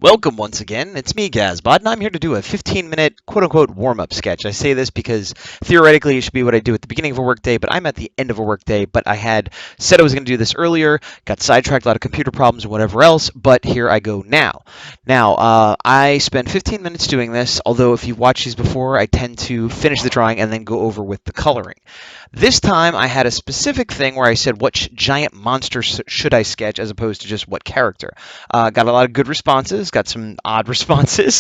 Welcome once again. It's me, Gazbot, and I'm here to do a 15-minute quote-unquote warm-up sketch. I say this because theoretically it should be what I do at the beginning of a workday, but I'm at the end of a workday. But I had said I was going to do this earlier, got sidetracked, a lot of computer problems and whatever else, but here I go now. Now, I spent 15 minutes doing this, although if you've watched these before, I tend to finish the drawing and then go over with the coloring. This time I had a specific thing where I said, what giant monster should I sketch as opposed to just what character? Got a lot of good responses, got some odd responses.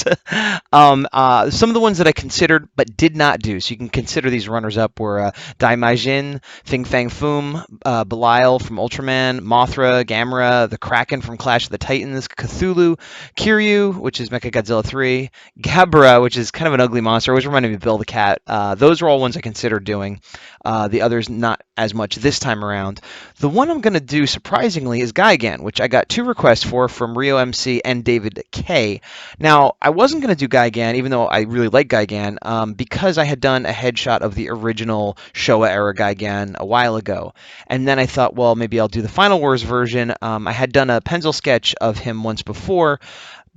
Some of the ones that I considered but did not do, so you can consider these runners up, were Dai Maijin, Fing Fang Foom, Belial from Ultraman, Mothra, Gamera, the Kraken from Clash of the Titans, Cthulhu, Kiryu, which is Mechagodzilla 3, Gabra, which is kind of an ugly monster, always reminded me of Bill the Cat. Those are all ones I considered doing. The others not as much this time around. The one I'm going to do, surprisingly, is Gigan, which I got 2 requests for from Rio MC and David K. Now, I wasn't going to do Gigan, even though I really like Gigan, because I had done a headshot of the original Showa-era Gigan a while ago. And then I thought, well, maybe I'll do the Final Wars version. I had done a pencil sketch of him once before,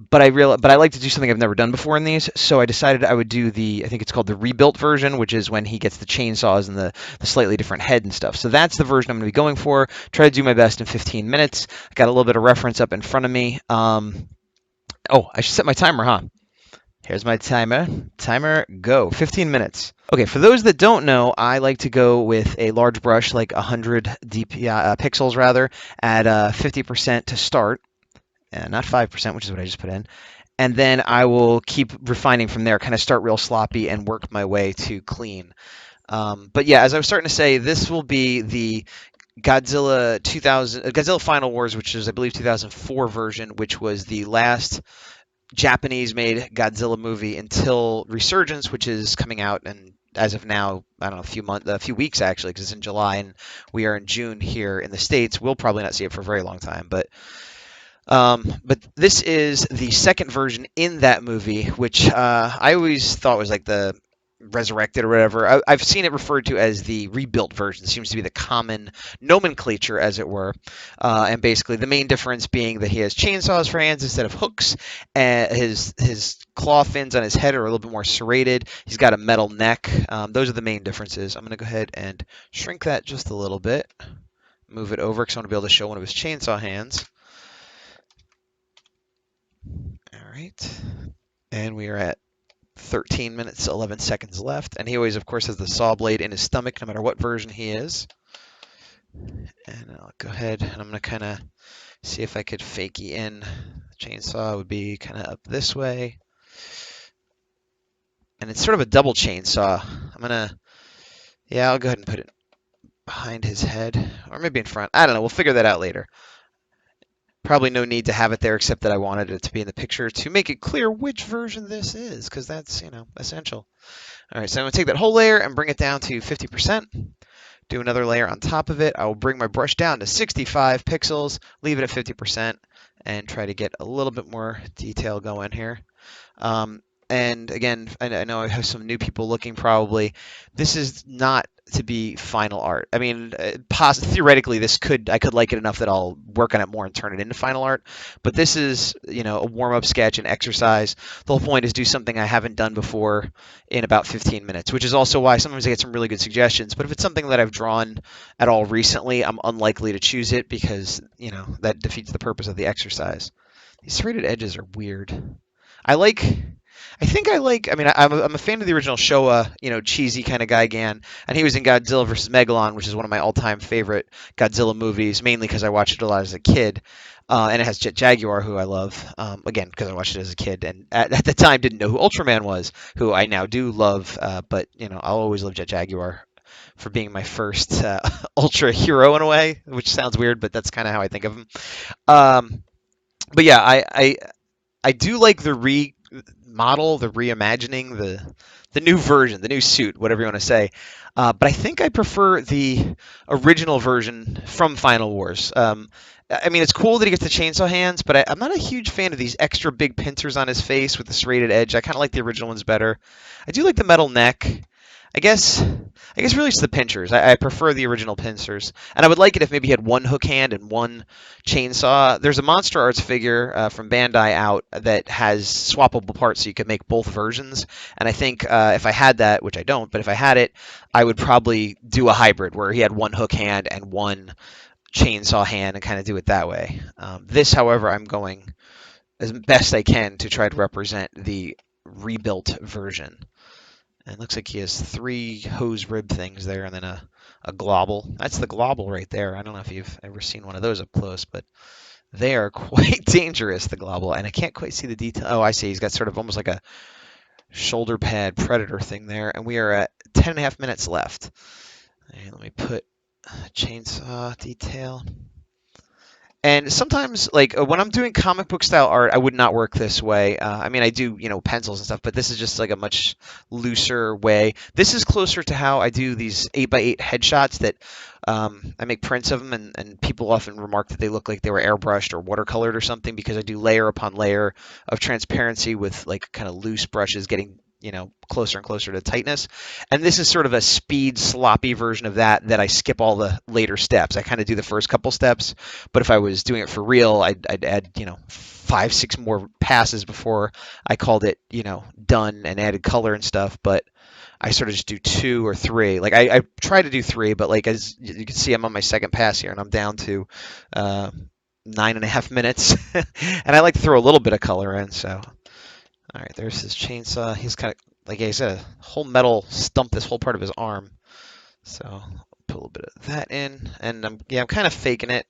but I like to do something I've never done before in these, so I decided I would do I think it's called the rebuilt version, which is when he gets the chainsaws and the slightly different head and stuff. So that's the version I'm going to be going for. Try to do my best in 15 minutes. I got a little bit of reference up in front of me. Oh, I should set my timer, huh? Here's my timer. Timer, go. 15 minutes. Okay, for those that don't know, I like to go with a large brush, like 100 pixels rather, at 50% to start. Not 5%, which is what I just put in. And then I will keep refining from there, kind of start real sloppy and work my way to clean. But yeah, as I was starting to say, this will be the Godzilla Final Wars, which is, I believe, 2004 version, which was the last Japanese-made Godzilla movie until Resurgence, which is coming out, and as of now, I don't know, a few weeks actually, because it's in July and we are in June here in the States. We'll probably not see it for a very long time, but this is the second version in that movie, which I always thought was like the resurrected or whatever. I've seen it referred to as the rebuilt version. It seems to be the common nomenclature, as it were. And basically, the main difference being that he has chainsaws for hands instead of hooks. And his claw fins on his head are a little bit more serrated. He's got a metal neck. Those are the main differences. I'm going to go ahead and shrink that just a little bit. Move it over because I want to be able to show one of his chainsaw hands. All right. And we are at 13 minutes, 11 seconds left. And he always, of course, has the saw blade in his stomach, no matter what version he is. And I'll go ahead and I'm going to kind of see if I could fakey in. The chainsaw would be kind of up this way. And it's sort of a double chainsaw. I'll go ahead and put it behind his head, or maybe in front. I don't know. We'll figure that out later. Probably no need to have it there, except that I wanted it to be in the picture to make it clear which version this is, because that's, essential. All right, so I'm going to take that whole layer and bring it down to 50%. Do another layer on top of it. I will bring my brush down to 65 pixels, leave it at 50%, and try to get a little bit more detail going here. And again, I know I have some new people looking probably. This is not to be final art. I mean, theoretically, I could like it enough that I'll work on it more and turn it into final art. But this is, a warm-up sketch, an exercise. The whole point is do something I haven't done before in about 15 minutes, which is also why sometimes I get some really good suggestions. But if it's something that I've drawn at all recently, I'm unlikely to choose it because, that defeats the purpose of the exercise. These serrated edges are weird. I'm a fan of the original Showa, cheesy kind of Gigan, and he was in Godzilla vs. Megalon, which is one of my all-time favorite Godzilla movies, mainly because I watched it a lot as a kid. And it has Jet Jaguar, who I love, again, because I watched it as a kid, and at the time didn't know who Ultraman was, who I now do love, but, I'll always love Jet Jaguar for being my first Ultra hero in a way, which sounds weird, but that's kind of how I think of him. But yeah, I do like the remodel, the reimagining, the new version, the new suit, whatever you want to say. But I think I prefer the original version from Final Wars. It's cool that he gets the chainsaw hands, but I'm not a huge fan of these extra big pincers on his face with the serrated edge. I kind of like the original ones better. I do like the metal neck. I guess really it's the pinchers. I prefer the original pincers, and I would like it if maybe he had one hook hand and one chainsaw. There's a Monster Arts figure from Bandai out that has swappable parts, so you could make both versions. And I think if I had that, which I don't, but if I had it, I would probably do a hybrid where he had one hook hand and one chainsaw hand, and kind of do it that way. This, however, I'm going as best I can to try to represent the rebuilt version. And it looks like he has 3 hose rib things there and then a globble. That's the globble right there. I don't know if you've ever seen one of those up close, but they are quite dangerous, the globble. And I can't quite see the detail. Oh, I see. He's got sort of almost like a shoulder pad predator thing there. And we are at 10.5 minutes left. And let me put a chainsaw detail. And sometimes, like when I'm doing comic book style art, I would not work this way. I mean, I do, pencils and stuff, but this is just like a much looser way. This is closer to how I do these 8x8 headshots that I make prints of them, and people often remark that they look like they were airbrushed or watercolored or something because I do layer upon layer of transparency with like kind of loose brushes getting closer and closer to tightness. And this is sort of a speed, sloppy version of that I skip all the later steps. I kind of do the first couple steps, but if I was doing it for real, I'd add, 5, 6 more passes before I called it, done and added color and stuff. But I sort of just do 2 or 3. Like I try to do 3, but like as you can see, I'm on my second pass here and I'm down to 9.5 minutes. And I like to throw a little bit of color in, so. All right, there's his chainsaw. He's kind of, like I said, a whole metal stump this whole part of his arm. So I'll put a little bit of that in. And I'm kind of faking it.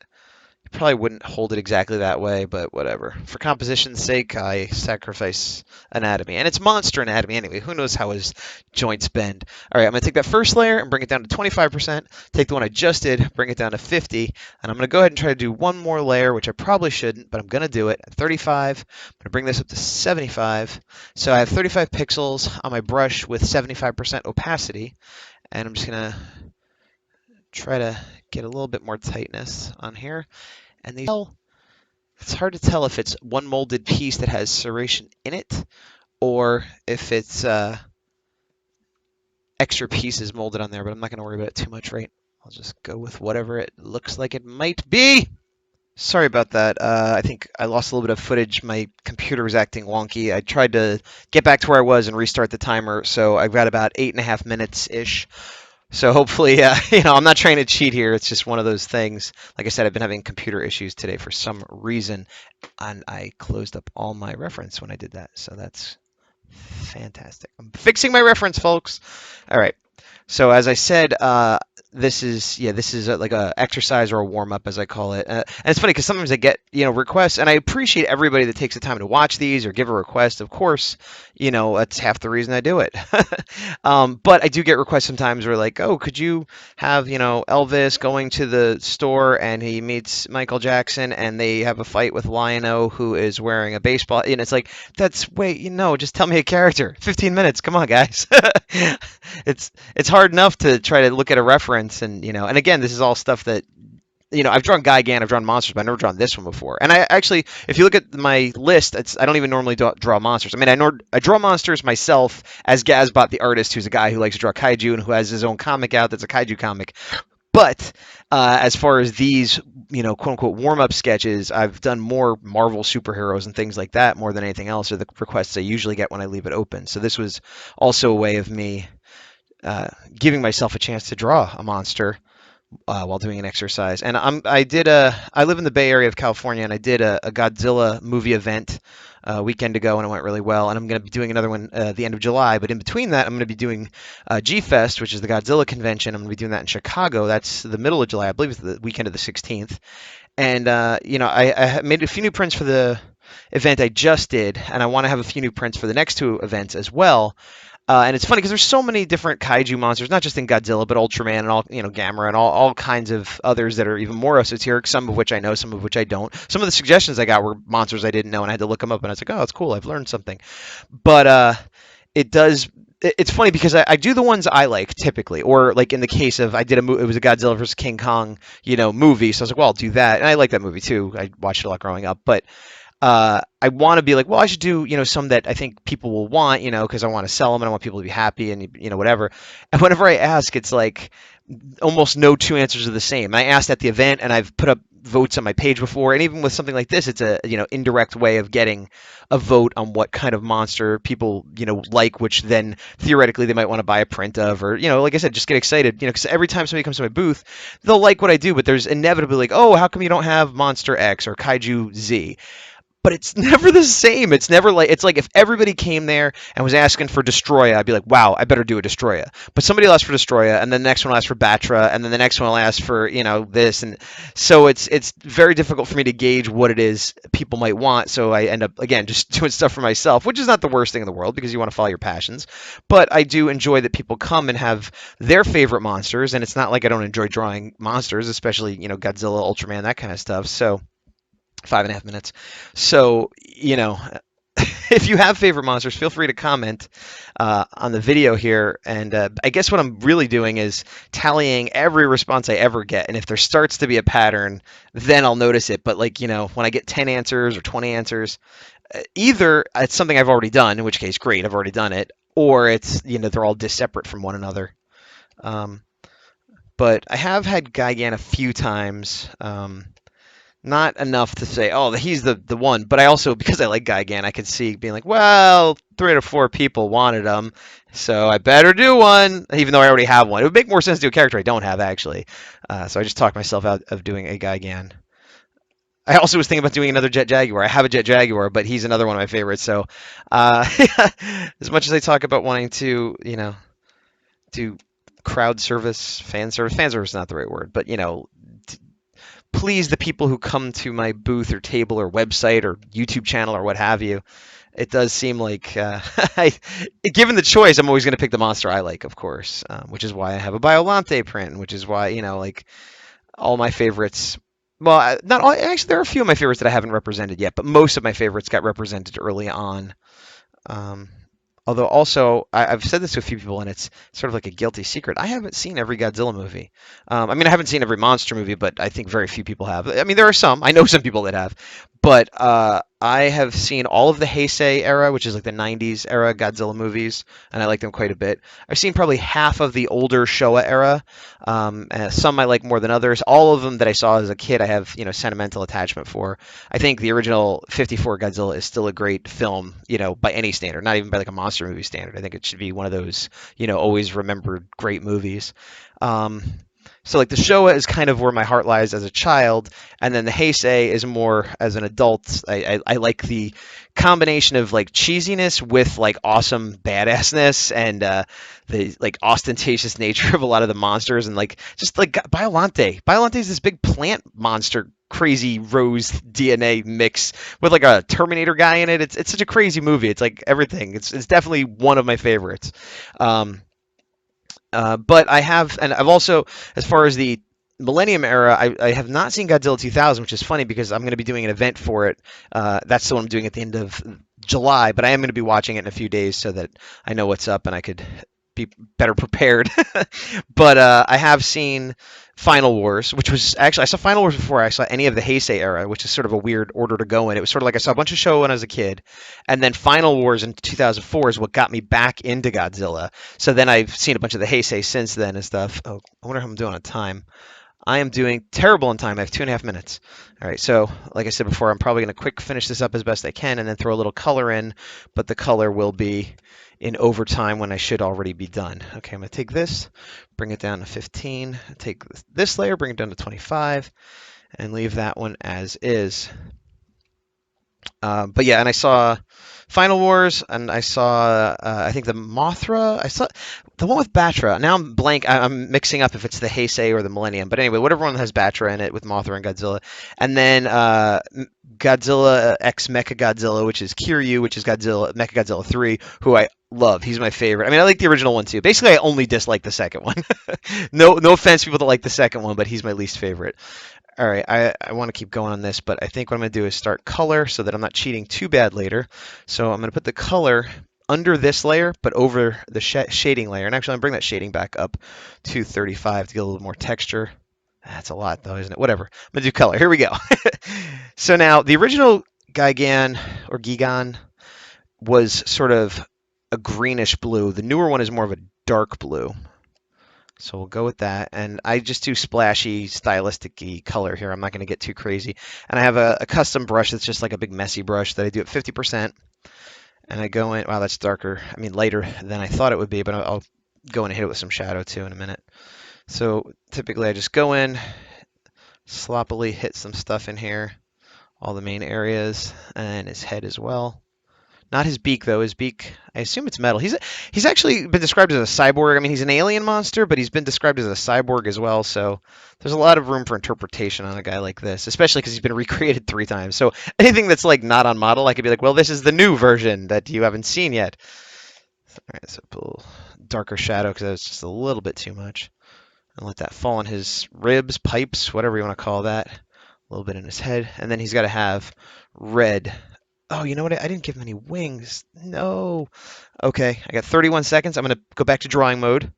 You probably wouldn't hold it exactly that way, but whatever. For composition's sake, I sacrifice anatomy. And it's monster anatomy anyway. Who knows how his joints bend. All right, I'm going to take that first layer and bring it down to 25%. Take the one I just did, bring it down to 50. And I'm going to go ahead and try to do one more layer, which I probably shouldn't, but I'm going to do it at 35. I'm going to bring this up to 75. So I have 35 pixels on my brush with 75% opacity. And I'm just going to try to get a little bit more tightness on here. And it's hard to tell if it's one molded piece that has serration in it or if it's extra pieces molded on there, but I'm not going to worry about it too much, right? I'll just go with whatever it looks like it might be. Sorry about that. I think I lost a little bit of footage. My computer was acting wonky. I tried to get back to where I was and restart the timer, so I've got about 8.5 minutes-ish. So hopefully, I'm not trying to cheat here. It's just one of those things. Like I said, I've been having computer issues today for some reason, and I closed up all my reference when I did that. So that's fantastic. I'm fixing my reference, folks. All right. So as I said, this is like a exercise or a warm up, as I call it. And it's funny because sometimes I get requests, and I appreciate everybody that takes the time to watch these or give a request. Of course, that's half the reason I do it. But I do get requests sometimes where like, oh, could you have Elvis going to the store and he meets Michael Jackson and they have a fight with Lion-O who is wearing a baseball, and it's like just tell me a character. 15 minutes, come on, guys. It's hard enough to try to look at a reference and and again, this is all stuff that I've drawn Gigan, I've drawn monsters, but I've never drawn this one before. And I actually, if you look at my list, I don't even normally draw monsters. I mean, I draw monsters myself as Gazbot the artist, who's a guy who likes to draw kaiju and who has his own comic out that's a kaiju comic. But as far as these, quote unquote warm-up sketches, I've done more Marvel superheroes and things like that more than anything else, or the requests I usually get when I leave it open. So this was also a way of me giving myself a chance to draw a monster while doing an exercise. And I live in the Bay Area of California, and I did a Godzilla movie event a weekend ago, and it went really well. And I'm going to be doing another one at the end of July. But in between that, I'm going to be doing G-Fest, which is the Godzilla convention. I'm going to be doing that in Chicago. That's the middle of July. I believe it's the weekend of the 16th. And, I made a few new prints for the event I just did, and I want to have a few new prints for the next 2 events as well. And it's funny because there's so many different kaiju monsters, not just in Godzilla, but Ultraman and all, Gamera and all kinds of others that are even more esoteric, some of which I know, some of which I don't. Some of the suggestions I got were monsters I didn't know, and I had to look them up, and I was like, oh, that's cool, I've learned something. But it's funny because I do the ones I like typically, or like in the case of it was a Godzilla vs. King Kong, movie, so I was like, well, I'll do that. And I like that movie too. I watched it a lot growing up, but I want to be like, well, I should do, some that I think people will want, because I want to sell them and I want people to be happy and, whatever. And whenever I ask, it's like almost no two answers are the same. I asked at the event and I've put up votes on my page before, and even with something like this, it's a, indirect way of getting a vote on what kind of monster people, like, which then theoretically they might want to buy a print of, or, like I said, just get excited, because every time somebody comes to my booth, they'll like what I do, but there's inevitably like, oh, how come you don't have Monster X or Kaiju Z? But it's never the same. It's never like, it's like if everybody came there and was asking for Destroya, I'd be like, wow, I better do a Destroya. But somebody will ask for Destroya, and then the next one will ask for Batra, and then the next one will ask for, this, and so it's very difficult for me to gauge what it is people might want. So I end up again just doing stuff for myself, which is not the worst thing in the world because you want to follow your passions. But I do enjoy that people come and have their favorite monsters, and it's not like I don't enjoy drawing monsters, especially Godzilla, Ultraman, that kind of stuff. So 5.5 minutes. So, if you have favorite monsters, feel free to comment on the video here. And I guess what I'm really doing is tallying every response I ever get. And if there starts to be a pattern, then I'll notice it. But like, when I get 10 answers or 20 answers, either it's something I've already done, in which case, great, I've already done it, or it's, they're all disseparate from one another. But I have had Gigan a few times. Not enough to say, oh, he's the one. But I also, because I like Gigan, I could see being like, well, 3 to 4 people wanted him, so I better do one, even though I already have one. It would make more sense to do a character I don't have, actually. So I just talked myself out of doing a Gigan. I also was thinking about doing another Jet Jaguar. I have a Jet Jaguar, but he's another one of my favorites. So as much as I talk about wanting to, do crowd service, fan service is not the right word, but, please the people who come to my booth or table or website or YouTube channel or what have you. It does seem like, given the choice, I'm always going to pick the monster I like, of course, which is why I have a Biolante print, which is why, like all my favorites. Well, not all, actually, there are a few of my favorites that I haven't represented yet, but most of my favorites got represented early on. Um, Although also, I've said this to a few people, and it's sort of like a guilty secret. I haven't seen every Godzilla movie. I mean, I haven't seen every monster movie, but I think very few people have. I mean, there are some. I know some people that have. But I have seen all of the Heisei era, which is like the 90s era Godzilla movies, and I like them quite a bit. I've seen probably half of the older Showa era. Some I like more than others. All of them that I saw as a kid, I have, sentimental attachment for. I think the original 54 Godzilla is still a great film, by any standard, not even by like a monster movie standard. I think it should be one of those, always remembered great movies. So like the Showa is kind of where my heart lies as a child, and then the Heisei is more as an adult. I like the combination of like cheesiness with like awesome badassness and the like ostentatious nature of a lot of the monsters, and like just like Biolante. Biolante is this big plant monster, crazy rose DNA mix with like a Terminator guy in it. It's such a crazy movie. It's like everything. It's definitely one of my favorites. But I have, and I've also, as far as the Millennium era, I have not seen Godzilla 2000, which is funny because I'm going to be doing an event for it. That's the one I'm doing at the end of July, but I am going to be watching it in a few days so that I know what's up and I could be better prepared. But I have seen Final Wars, which was actually, I saw Final Wars before I saw any of the Heisei era, which is sort of a weird order to go in. It was sort of like I saw a bunch of show when I was a kid, and then Final Wars in 2004 is what got me back into Godzilla. So then I've seen a bunch of the Heisei since then and stuff. Oh, I wonder how I'm doing on time. I am doing terrible on time. I have 2.5 minutes. All right, so like I said before, I'm probably going to quick finish this up as best I can and then throw a little color in, but the color will be in overtime when I should already be done. Okay, I'm going to take this, bring it down to 15, take this layer, bring it down to 25, and leave that one as is. But yeah, and I saw Final Wars, and I saw, I think the Mothra. I saw the one with Batra. Now I'm blank. I'm mixing up if it's the Heisei or the Millennium. But anyway, whatever one has Batra in it with Mothra and Godzilla. And then Godzilla X Mechagodzilla, which is Kiryu, which is Mechagodzilla 3, who I love. He's my favorite. I mean, I like the original one too. Basically, I only dislike the second one. No offense, to people that like the second one, but he's my least favorite. All right, I want to keep going on this, but I think what I'm going to do is start color so that I'm not cheating too bad later. So I'm going to put the color under this layer, but over the shading layer. And actually, I'm going to bring that shading back up to 35 to get a little more texture. That's a lot, though, isn't it? Whatever. I'm going to do color. Here we go. So now, the original Gigan or Gigan was sort of a greenish blue. The newer one is more of a dark blue. So we'll go with that. And I just do splashy, stylistic-y color here. I'm not going to get too crazy. And I have a custom brush that's just like a big messy brush that I do at 50%. And I go in, wow, that's darker. I mean, lighter than I thought it would be, but I'll go in and hit it with some shadow too in a minute. So typically I just go in, sloppily hit some stuff in here, all the main areas, and his head as well. Not his beak, though. His beak, I assume it's metal. He's actually been described as a cyborg. I mean, he's an alien monster, but he's been described as a cyborg as well. So there's a lot of room for interpretation on a guy like this, especially because he's been recreated 3 times. So anything that's like not on model, I could be like, well, this is the new version that you haven't seen yet. All right, so put a little darker shadow because that was just a little bit too much. And let that fall on his ribs, pipes, whatever you want to call that. A little bit in his head. And then he's got to have red. Oh, you know what? I didn't give him any wings. No. Okay, I got 31 seconds. I'm going to go back to drawing mode.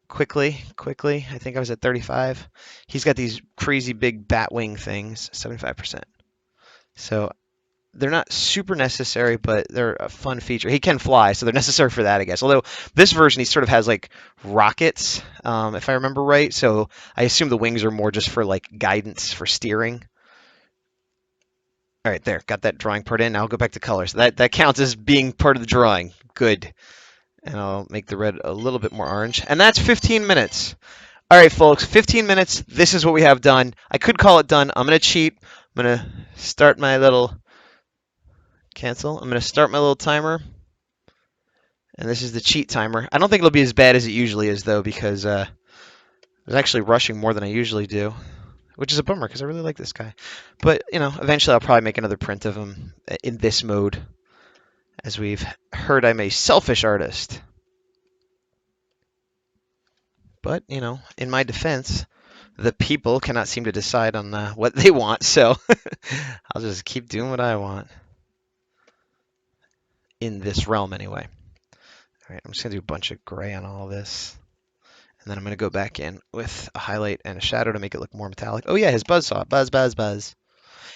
Quickly. I think I was at 35. He's got these crazy big bat wing things, 75%. So they're not super necessary, but they're a fun feature. He can fly, so they're necessary for that, I guess. Although this version, he sort of has like rockets, if I remember right. So I assume the wings are more just for like guidance for steering. All right, there, got that drawing part in. Now I'll go back to colors. That counts as being part of the drawing. Good. And I'll make the red a little bit more orange. And that's 15 minutes. All right, folks, 15 minutes. This is what we have done. I could call it done. I'm going to cheat. I'm going to start my little cancel. I'm going to start my little timer. And this is the cheat timer. I don't think it'll be as bad as it usually is, though, because I was actually rushing more than I usually do. Which is a bummer because I really like this guy. But, you know, eventually I'll probably make another print of him in this mode. As we've heard, I'm a selfish artist. But, you know, in my defense, the people cannot seem to decide on what they want. So I'll just keep doing what I want. In this realm, anyway. All right, I'm just going to do a bunch of gray on all this. And then I'm going to go back in with a highlight and a shadow to make it look more metallic. Oh, yeah, his buzzsaw. Buzz, buzz, buzz.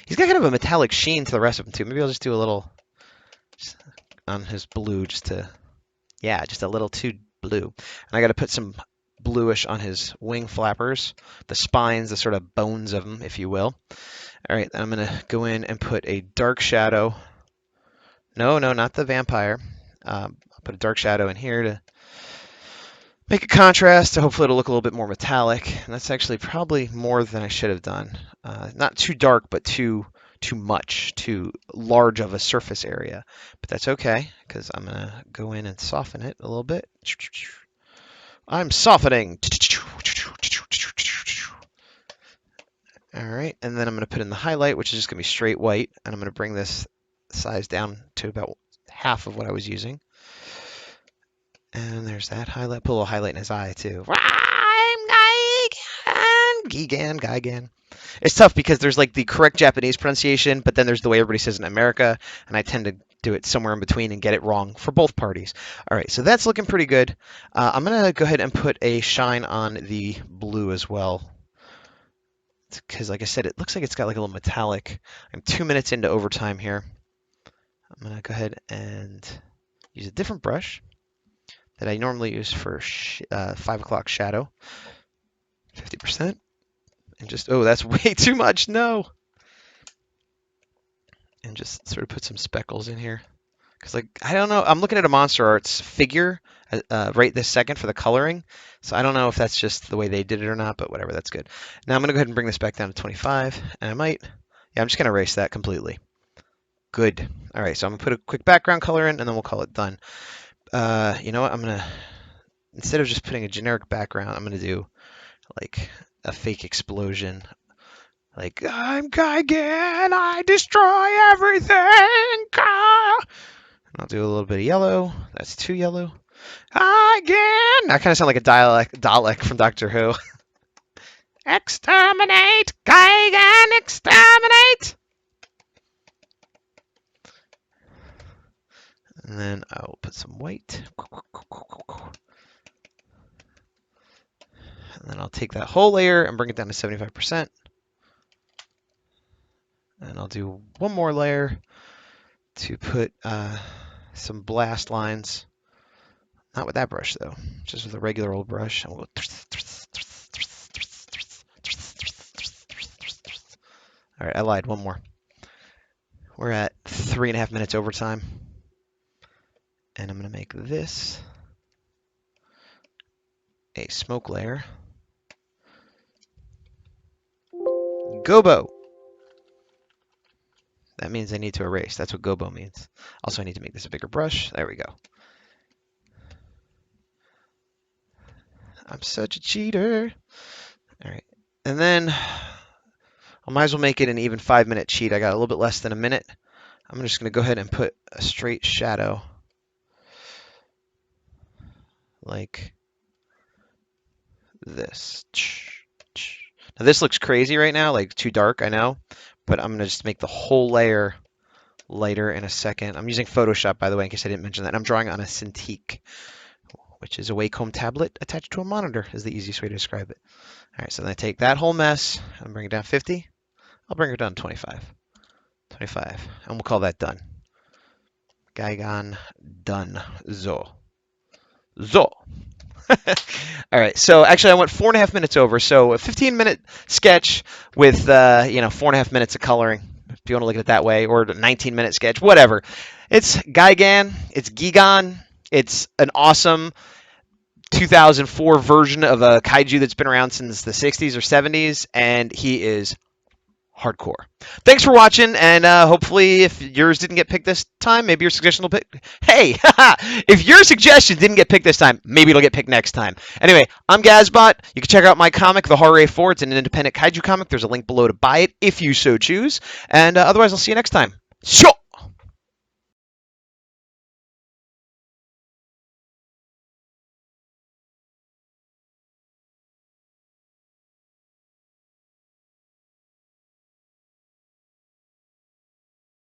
He's got kind of a metallic sheen to the rest of him, too. Maybe I'll just do a little on his blue just to, yeah, just a little too blue. And I got to put some bluish on his wing flappers, the spines, the sort of bones of them, if you will. All right, I'm going to go in and put a dark shadow. No, not the vampire. I'll put a dark shadow in here to make a contrast, so hopefully it'll look a little bit more metallic. And that's actually probably more than I should have done. Not too dark, but too much, too large of a surface area. But that's okay, because I'm going to go in and soften it a little bit. I'm softening. All right, and then I'm going to put in the highlight, which is just going to be straight white. And I'm going to bring this size down to about half of what I was using. And there's that highlight. Put a little highlight in his eye, too. I'm Gigan. It's tough because there's like the correct Japanese pronunciation, but then there's the way everybody says it in America, and I tend to do it somewhere in between and get it wrong for both parties. All right, so that's looking pretty good. I'm going to go ahead and put a shine on the blue as well. Because, like I said, it looks like it's got like a little metallic. I'm 2 minutes into overtime here. I'm going to go ahead and use a different brush that I normally use for 5 o'clock shadow. 50%. And just, oh, that's way too much. No. And just sort of put some speckles in here. Because, like, I don't know. I'm looking at a Monster Arts figure right this second for the coloring. So I don't know if that's just the way they did it or not, but whatever, that's good. Now I'm going to go ahead and bring this back down to 25. And I might, yeah, I'm just going to erase that completely. Good. All right, so I'm going to put a quick background color in, and then we'll call it done. You know what? I'm going to, instead of just putting a generic background, I'm going to do, like, a fake explosion. Like, I'm Gigan, I destroy everything! I'll do a little bit of yellow. That's too yellow. Gigan! I kind of sound like a Dalek from Doctor Who. Exterminate! Gigan, exterminate! And then I'll put some white. And then I'll take that whole layer and bring it down to 75%. And I'll do one more layer to put some blast lines. Not with that brush, though. Just with a regular old brush. And we'll go... All right, I lied. One more. We're at 3.5 minutes overtime. And I'm going to make this a smoke layer. Gobo. That means I need to erase. That's what gobo means. Also, I need to make this a bigger brush. There we go. I'm such a cheater. All right. And then I might as well make it an even 5-minute cheat. I got a little bit less than a minute. I'm just going to go ahead and put a straight shadow. Like this. Now this looks crazy right now, like too dark, I know. But I'm going to just make the whole layer lighter in a second. I'm using Photoshop, by the way, in case I didn't mention that. I'm drawing on a Cintiq, which is a Wacom tablet attached to a monitor, is the easiest way to describe it. All right, so then I take that whole mess and bring it down 50. I'll bring it down 25. 25, and we'll call that done. Gigan done. Zo. All right, so actually I went 4.5 minutes over, so a 15-minute sketch with 4.5 minutes of coloring, if you want to look at it that way, or a 19-minute sketch, whatever. It's Gigan, it's Gigan, it's an awesome 2004 version of a kaiju that's been around since the 60s or 70s, and he is hardcore. Thanks for watching, and hopefully if yours didn't get picked this time, maybe your suggestion will pick. Hey, if your suggestion didn't get picked this time, maybe it'll get picked next time. Anyway, I'm Gazbot. You can check out my comic, The Horror A4. It's an independent kaiju comic. There's a link below to buy it if you so choose. And otherwise, I'll see you next time. Sure.